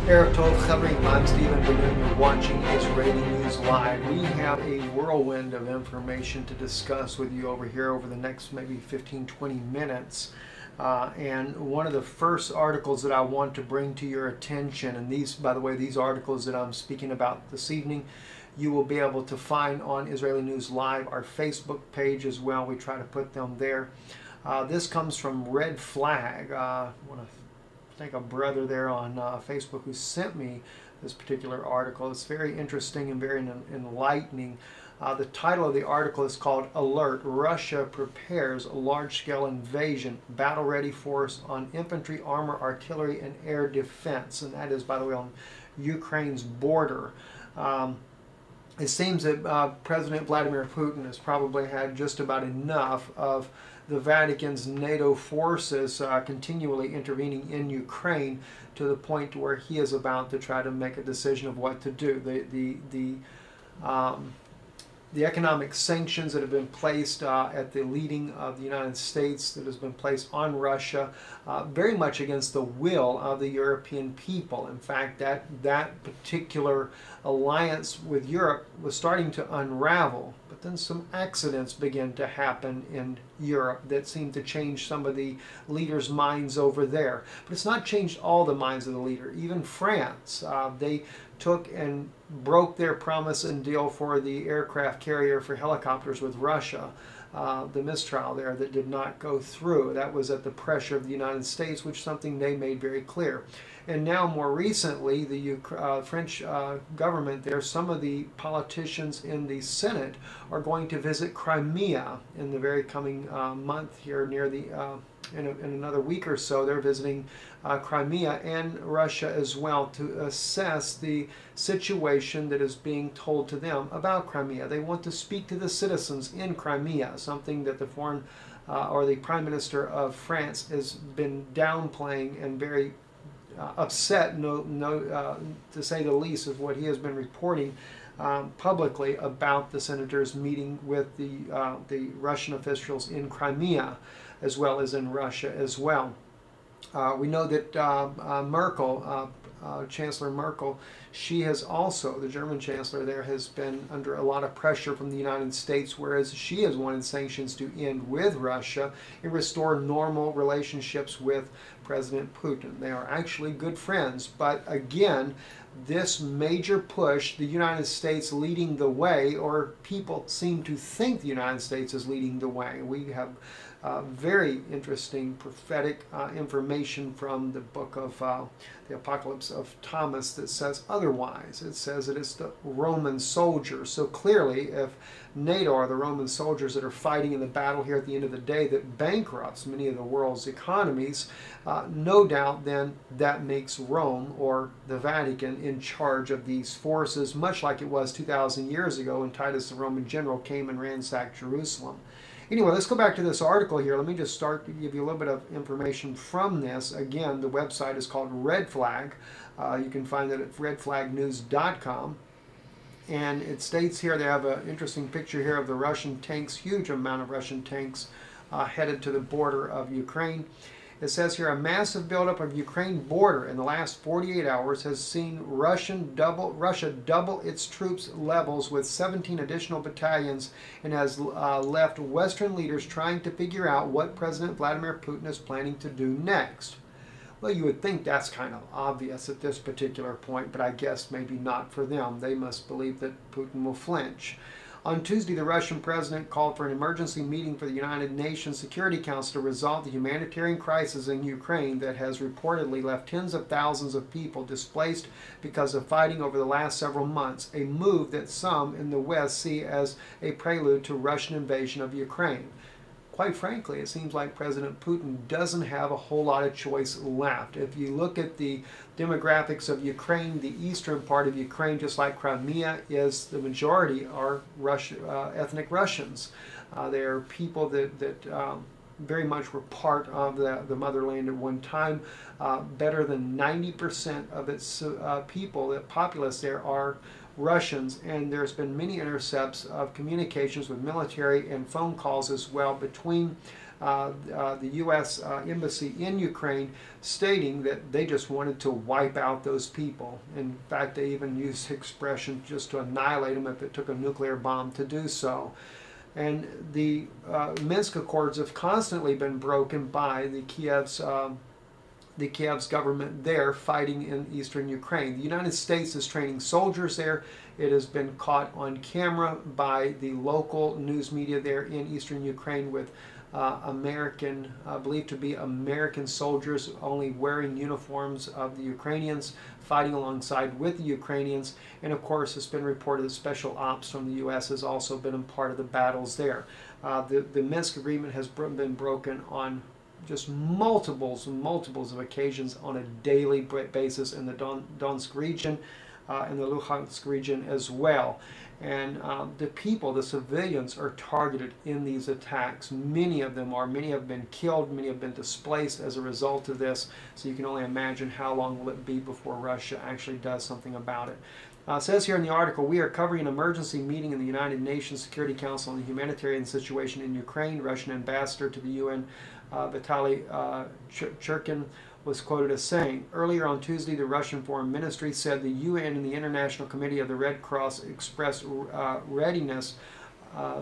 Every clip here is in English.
Erev Tov, Chavrim, I'm Stephen Benin. You're watching Israeli News Live. We have a whirlwind of information to discuss with you over here over the next maybe 15-20 minutes. And one of the first articles that I want to bring to your attention, and these, by the way, these articles that I'm speaking about this evening, you will be able to find on Israeli News Live, our Facebook page as well. We try to put them there. This comes from Red Flag. I want to thank a brother there on Facebook who sent me this particular article. It's very interesting and very enlightening. The title of the article is called Alert, Russia Prepares a Large-Scale Invasion, Battle-Ready Force on Infantry, Armor, Artillery, and Air Defense. And that is, by the way, on Ukraine's border. It seems that President Vladimir Putin has probably had just about enough of the Vatican's NATO forces continually intervening in Ukraine to the point where he is about to try to make a decision of what to do. The economic sanctions that have been placed at the leading of the United States, that has been placed on Russia, very much against the will of the European people. In fact, that particular alliance with Europe was starting to unravel, but then some accidents began to happen in Europe that seemed to change some of the leaders' minds over there. But it's not changed all the minds of the leader. Even France, they took and broke their promise and deal for the aircraft carrier for helicopters with Russia. The mistrial there that did not go through. That was at the pressure of the United States, which is something they made very clear. And now more recently, the French government there, some of the politicians in the Senate are going to visit Crimea in the very coming month here near the, in another week or so. They're visiting Crimea and Russia as well to assess the situation that is being told to them about Crimea. They want to speak to the citizens in Crimea, something that the foreign or the Prime Minister of France has been downplaying and very upset, to say the least, of what he has been reporting publicly about the senators meeting with the Russian officials in Crimea, as well as in Russia as well. We know that Merkel, Chancellor Merkel, she has also, the German Chancellor there, has been under a lot of pressure from the United States, whereas she has wanted sanctions to end with Russia and restore normal relationships with President Putin. They are actually good friends, but again, this major push, the United States leading the way, or people seem to think the United States is leading the way. We have very interesting prophetic information from the book of the Apocalypse of Thomas that says otherwise. It says that it's the Roman soldiers. So clearly, if NATO are the Roman soldiers that are fighting in the battle here at the end of the day that bankrupts many of the world's economies, no doubt then that makes Rome or the Vatican in charge of these forces, much like it was 2,000 years ago when Titus the Roman general came and ransacked Jerusalem. Anyway, let's go back to this article here. Let me just start to give you a little bit of information from this. Again, the website is called Red Flag. You can find it at redflagnews.com. And it states here, they have an interesting picture here of the Russian tanks, huge amount of Russian tanks headed to the border of Ukraine. It says here, a massive buildup of Ukraine border in the last 48 hours has seen Russia double its troops levels with 17 additional battalions, and has left Western leaders trying to figure out what President Vladimir Putin is planning to do next. Well, you would think that's kind of obvious at this particular point, but I guess maybe not for them. They must believe that Putin will flinch. On Tuesday, the Russian president called for an emergency meeting for the United Nations Security Council to resolve the humanitarian crisis in Ukraine that has reportedly left tens of thousands of people displaced because of fighting over the last several months, a move that some in the West see as a prelude to Russian invasion of Ukraine. Quite frankly, it seems like President Putin doesn't have a whole lot of choice left. If you look at the demographics of Ukraine, the eastern part of Ukraine, just like Crimea, is the majority are ethnic Russians. They are people that very much were part of the motherland at one time. Better than 90% of its people, the populace there, are Russians, and there's been many intercepts of communications with military and phone calls as well between the U.S. Embassy in Ukraine, stating that they just wanted to wipe out those people. In fact, they even used the expression just to annihilate them if it took a nuclear bomb to do so. And the Minsk Accords have constantly been broken by the Kiev's government there fighting in eastern Ukraine. The United States is training soldiers there. It has been caught on camera by the local news media there in eastern Ukraine with believed to be American soldiers only wearing uniforms of the Ukrainians, fighting alongside with the Ukrainians. And of course, it's been reported that special ops from the U.S. has also been a part of the battles there. The Minsk agreement has been broken on just multiples of occasions on a daily basis in the Donetsk region and the Luhansk region as well. And the people, the civilians, are targeted in these attacks. Many of them are. Many have been killed. Many have been displaced as a result of this. So you can only imagine how long will it be before Russia actually does something about it. It says here in the article, we are covering an emergency meeting in the United Nations Security Council on the humanitarian situation in Ukraine. Russian ambassador to the UN, Vitaly Churkin, was quoted as saying, earlier on Tuesday, the Russian Foreign Ministry said the UN and the International Committee of the Red Cross expressed readiness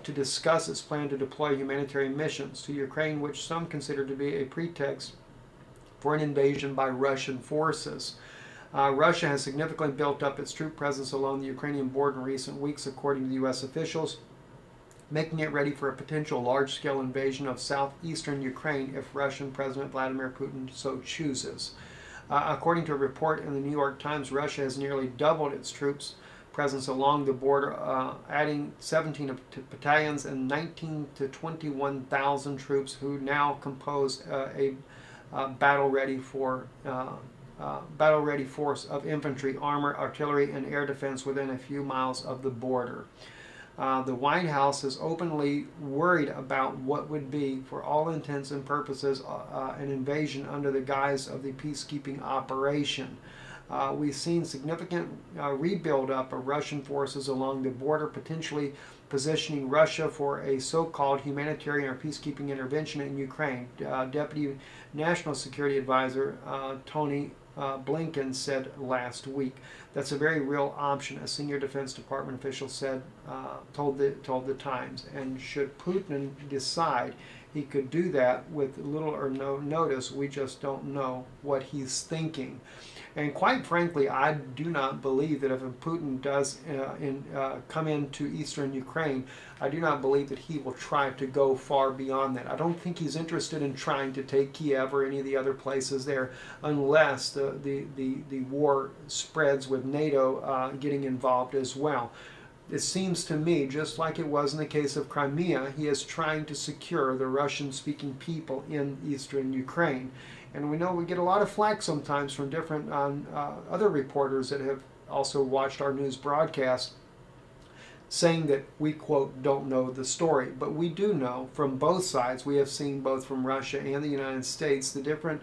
to discuss its plan to deploy humanitarian missions to Ukraine, which some consider to be a pretext for an invasion by Russian forces. Russia has significantly built up its troop presence along the Ukrainian border in recent weeks, according to U.S. officials, making it ready for a potential large-scale invasion of southeastern Ukraine if Russian President Vladimir Putin so chooses. According to a report in the New York Times, Russia has nearly doubled its troops presence along the border, adding 17 battalions and 19 to 21,000 troops who now compose a battle-ready force of infantry, armor, artillery, and air defense within a few miles of the border. The White House is openly worried about what would be, for all intents and purposes, an invasion under the guise of the peacekeeping operation. We've seen significant rebuild up of Russian forces along the border, potentially positioning Russia for a so-called humanitarian or peacekeeping intervention in Ukraine. Deputy National Security Advisor Tony Blinken said last week. That's a very real option, a senior Defense Department official said, told the Times. And should Putin decide he could do that with little or no notice, we just don't know what he's thinking. And quite frankly, I do not believe that if Putin does come into eastern Ukraine, I do not believe that he will try to go far beyond that. I don't think he's interested in trying to take Kiev or any of the other places there unless the war spreads with NATO getting involved as well. It seems to me, just like it was in the case of Crimea, he is trying to secure the Russian-speaking people in eastern Ukraine. And we know we get a lot of flack sometimes from different other reporters that have also watched our news broadcast, saying that we, quote, don't know the story. But we do know from both sides. We have seen both from Russia and the United States the different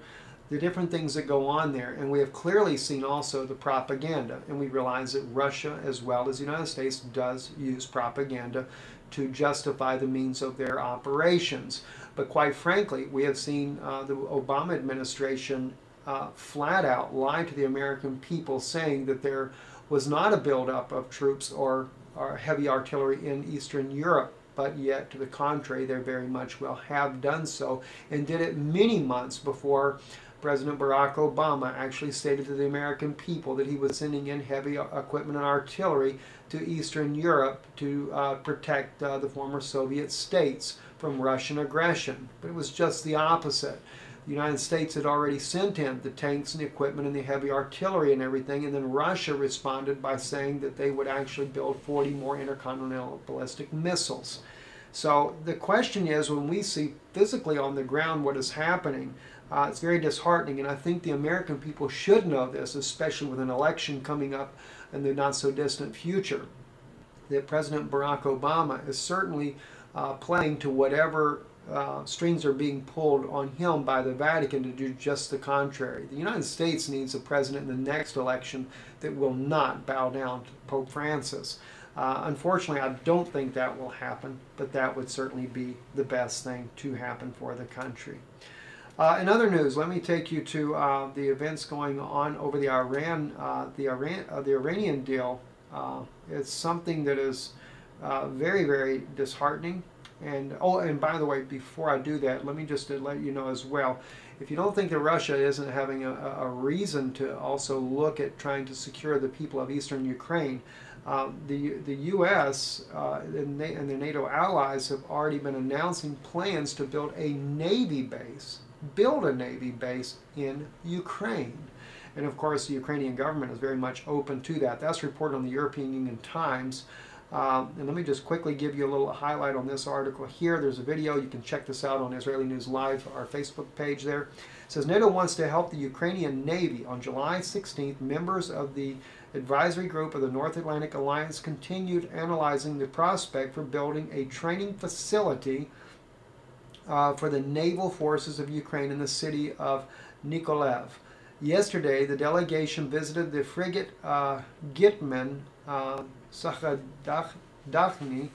things that go on there. And we have clearly seen also the propaganda. And we realize that Russia, as well as the United States, does use propaganda to justify the means of their operations. But quite frankly, we have seen the Obama administration flat out lie to the American people, saying that there was not a buildup of troops or heavy artillery in Eastern Europe. But yet, to the contrary, they very much well have done so, and did it many months before President Barack Obama actually stated to the American people that he was sending in heavy equipment and artillery to Eastern Europe to protect the former Soviet states from Russian aggression. But it was just the opposite. The United States had already sent in the tanks and the equipment and the heavy artillery and everything, and then Russia responded by saying that they would actually build 40 more intercontinental ballistic missiles. So the question is, when we see physically on the ground what is happening, it's very disheartening, and I think the American people should know this, especially with an election coming up in the not-so-distant future, that President Barack Obama is certainly playing to whatever strings are being pulled on him by the Vatican to do just the contrary. The United States needs a president in the next election that will not bow down to Pope Francis. Unfortunately, I don't think that will happen, but that would certainly be the best thing to happen for the country. In other news, let me take you to the events going on over the Iranian deal. It's something that is very, very disheartening. And oh, and by the way, before I do that, let me just let you know as well, if you don't think that Russia isn't having a reason to also look at trying to secure the people of eastern Ukraine, the U.S. And the NATO allies have already been announcing plans to build a Navy base in Ukraine. And of course, the Ukrainian government is very much open to that. That's reported on the European Union Times. And let me just quickly give you a little highlight on this article here. There's a video. You can check this out on Israeli News Live, our Facebook page there. It says, NATO wants to help the Ukrainian Navy. On July 16th, members of the advisory group of the North Atlantic Alliance continued analyzing the prospect for building a training facility for the naval forces of Ukraine in the city of Nikolaev. Yesterday, the delegation visited the frigate Gitman Sakhadatny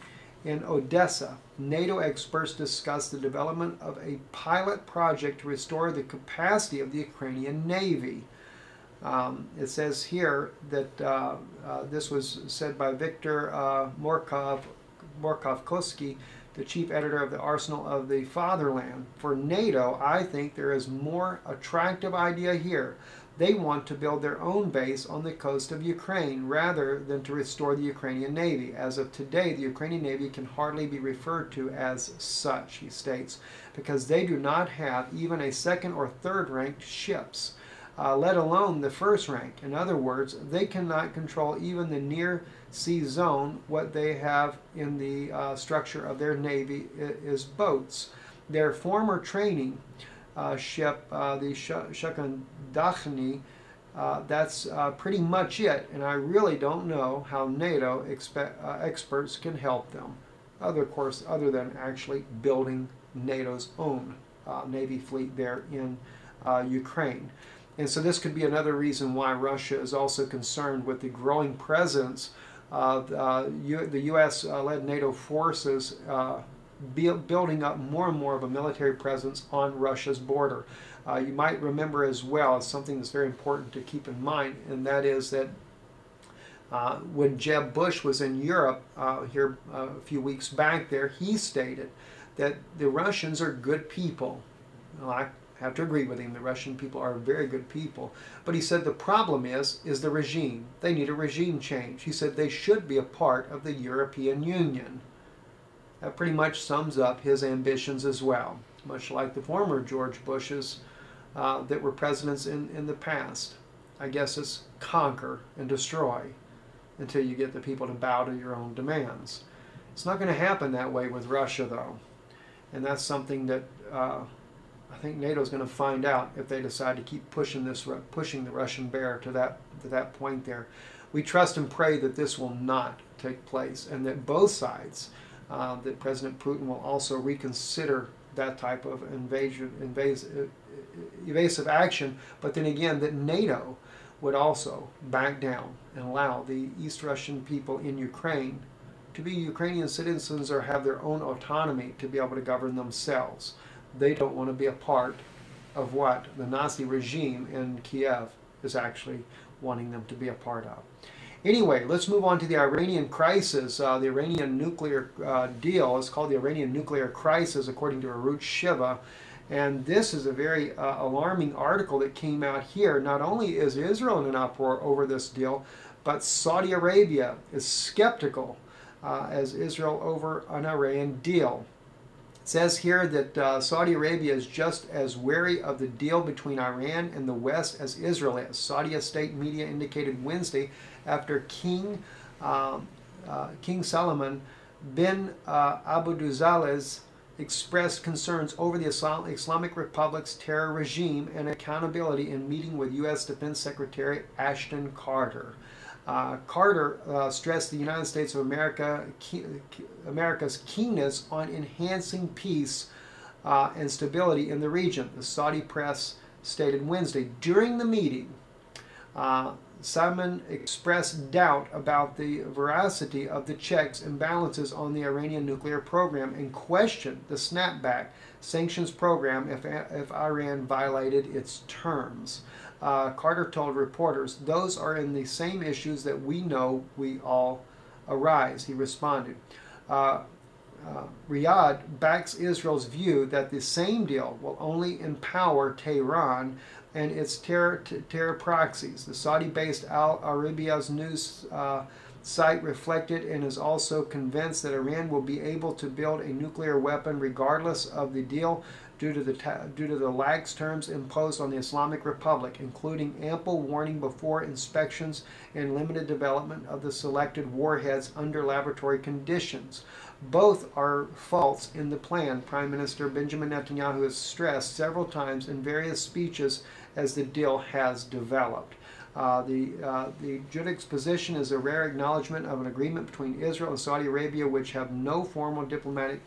in Odessa. NATO experts discussed the development of a pilot project to restore the capacity of the Ukrainian Navy. It says here that this was said by Viktor Morkovsky, the chief editor of the Arsenal of the Fatherland. For NATO, I think there is more attractive idea here. They want to build their own base on the coast of Ukraine rather than to restore the Ukrainian Navy. As of today, the Ukrainian Navy can hardly be referred to as such, he states, because they do not have even a second or third ranked ships, let alone the first rank. In other words, they cannot control even the near sea zone. What they have in the structure of their Navy is boats. Their former training ship, the Sakhadatny, that's pretty much it, and I really don't know how NATO experts can help them, other than actually building NATO's own Navy fleet there in Ukraine. And so this could be another reason why Russia is also concerned with the growing presence of the U.S.-led NATO forces building up more and more of a military presence on Russia's border. You might remember as well, as something that's very important to keep in mind, and that is that when Jeb Bush was in Europe here a few weeks back there, he stated that the Russians are good people. Well, I have to agree with him. The Russian people are very good people. But he said the problem is the regime. They need a regime change. He said they should be a part of the European Union. That pretty much sums up his ambitions as well, much like the former George Bushes that were presidents in the past. I guess it's conquer and destroy until you get the people to bow to your own demands. It's not going to happen that way with Russia, though. And that's something that I think NATO is going to find out if they decide to keep pushing the Russian bear to that point there. We trust and pray that this will not take place, and that both sides, that President Putin will also reconsider that type of evasive action, but then again that NATO would also back down and allow the East Russian people in Ukraine to be Ukrainian citizens or have their own autonomy to be able to govern themselves. They don't want to be a part of what the Nazi regime in Kiev is actually wanting them to be a part of. Anyway, let's move on to the Iranian crisis. The Iranian nuclear deal is called the Iranian nuclear crisis, according to Arut Shiva. And this is a very alarming article that came out here. Not only is Israel in an uproar over this deal, but Saudi Arabia is skeptical as Israel over an Iran deal. It says here that Saudi Arabia is just as wary of the deal between Iran and the West as Israel is. Saudi state media indicated Wednesday after King Salman bin Abdulaziz expressed concerns over the Islamic Republic's terror regime and accountability in meeting with U.S. Defense Secretary Ashton Carter. Carter stressed the United States of America's keenness on enhancing peace and stability in the region, the Saudi press stated Wednesday. During the meeting, Simon expressed doubt about the veracity of the checks and balances on the Iranian nuclear program and questioned the snapback sanctions program if Iran violated its terms. Carter told reporters, "Those are in the same issues that we know we all arise," he responded. Riyadh backs Israel's view that the same deal will only empower Tehran and its terror proxies. The Saudi-based Al Arabia's news site reflected and is also convinced that Iran will be able to build a nuclear weapon regardless of the deal due to the lax terms imposed on the Islamic Republic, including ample warning before inspections and limited development of the selected warheads under laboratory conditions. Both are faults in the plan, Prime Minister Benjamin Netanyahu has stressed several times in various speeches as the deal has developed. The Judic's position is a rare acknowledgement of an agreement between Israel and Saudi Arabia, which have no formal diplomatic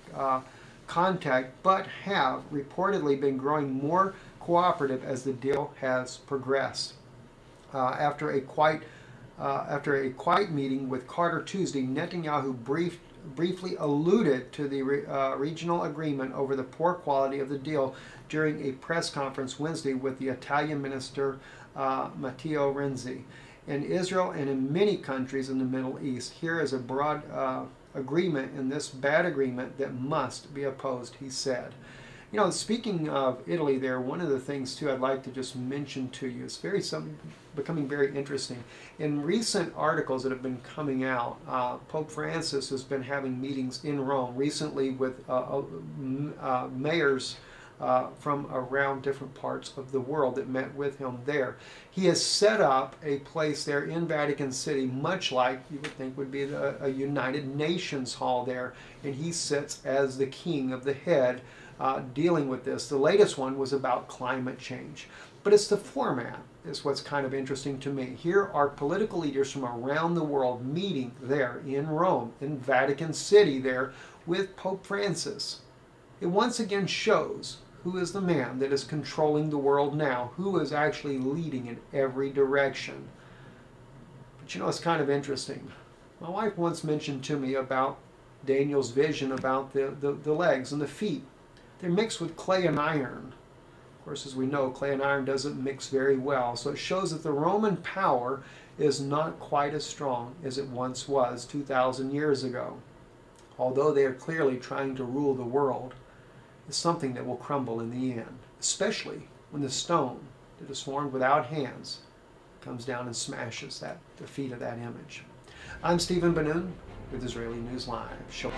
contact, but have reportedly been growing more cooperative as the deal has progressed. After a quiet meeting with Carter Tuesday, Netanyahu briefly alluded to the regional agreement over the poor quality of the deal during a press conference Wednesday with the Italian minister Matteo Renzi. In Israel and in many countries in the Middle East, here is a broad agreement in this bad agreement that must be opposed, he said. You know, speaking of Italy there, one of the things too I'd like to just mention to you is becoming very interesting. In recent articles that have been coming out, Pope Francis has been having meetings in Rome recently with mayors from around different parts of the world that met with him there. He has set up a place there in Vatican City, much like you would think would be a United Nations hall there, and he sits as the king of the head dealing with this. The latest one was about climate change, but it's the format is what's kind of interesting to me. Here are political leaders from around the world meeting there in Rome, in Vatican City there with Pope Francis. It once again shows who is the man that is controlling the world now, who is actually leading in every direction. But you know, it's kind of interesting. My wife once mentioned to me about Daniel's vision about the legs and the feet. They're mixed with clay and iron. Of course, as we know, clay and iron doesn't mix very well. So it shows that the Roman power is not quite as strong as it once was 2,000 years ago. Although they are clearly trying to rule the world, it's something that will crumble in the end, especially when the stone that is formed without hands comes down and smashes the feet of that image. I'm Stephen Ben-Nun with Israeli News Live. Shalom.